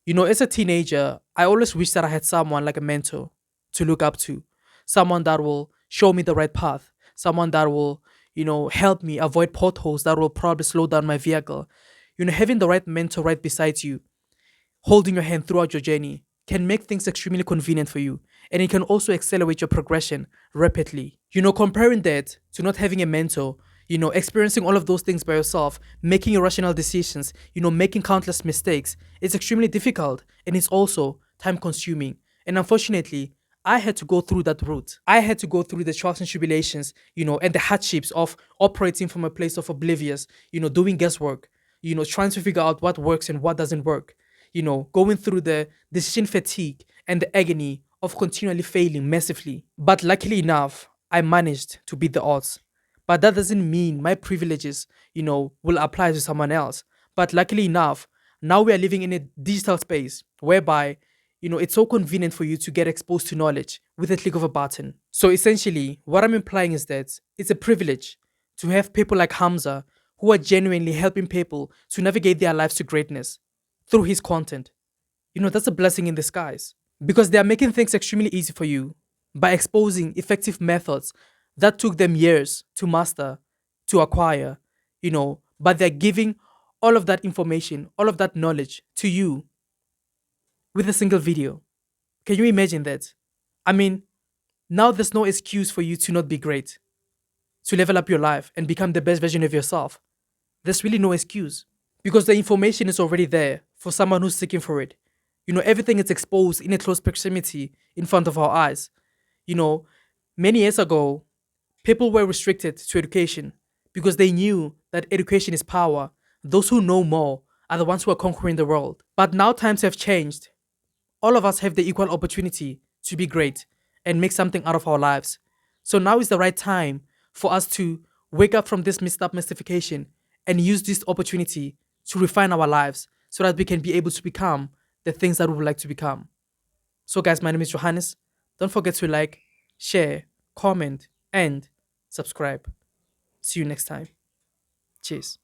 As a teenager, I always wish that I had someone like a mentor to look up to, someone that will show me the right path, someone that will, help me avoid potholes that will probably slow down my vehicle. Having the right mentor right beside you, holding your hand throughout your journey, can make things extremely convenient for you. And it can also accelerate your progression rapidly. Comparing that to not having a mentor, experiencing all of those things by yourself, making irrational decisions, making countless mistakes, it's extremely difficult and it's also time consuming. And unfortunately, I had to go through that route. I had to go through the trials and tribulations, and the hardships of operating from a place of oblivious, doing guesswork, trying to figure out what works and what doesn't work, going through the decision fatigue and the agony of continually failing massively. But luckily enough, I managed to beat the odds. But that doesn't mean my privileges, will apply to someone else. But luckily enough, now we are living in a digital space whereby, it's so convenient for you to get exposed to knowledge with a click of a button. So essentially, what I'm implying is that it's a privilege to have people like Hamza who are genuinely helping people to navigate their lives to greatness through his content. That's a blessing in disguise because they are making things extremely easy for you by exposing effective methods that took them years to master, to acquire, but they're giving all of that information, all of that knowledge to you with a single video. Can you imagine that? I mean, now there's no excuse for you to not be great, to level up your life and become the best version of yourself. There's really no excuse because the information is already there for someone who's seeking for it. Everything is exposed in a close proximity in front of our eyes. You know, Many years ago, people were restricted to education because they knew that education is power. Those who know more are the ones who are conquering the world. But now times have changed. All of us have the equal opportunity to be great and make something out of our lives. So now is the right time for us to wake up from this messed up mystification and use this opportunity to refine our lives so that we can be able to become the things that we would like to become. So, guys, my name is Johannes. Don't forget to like, share, comment, and subscribe. See you next time. Cheers.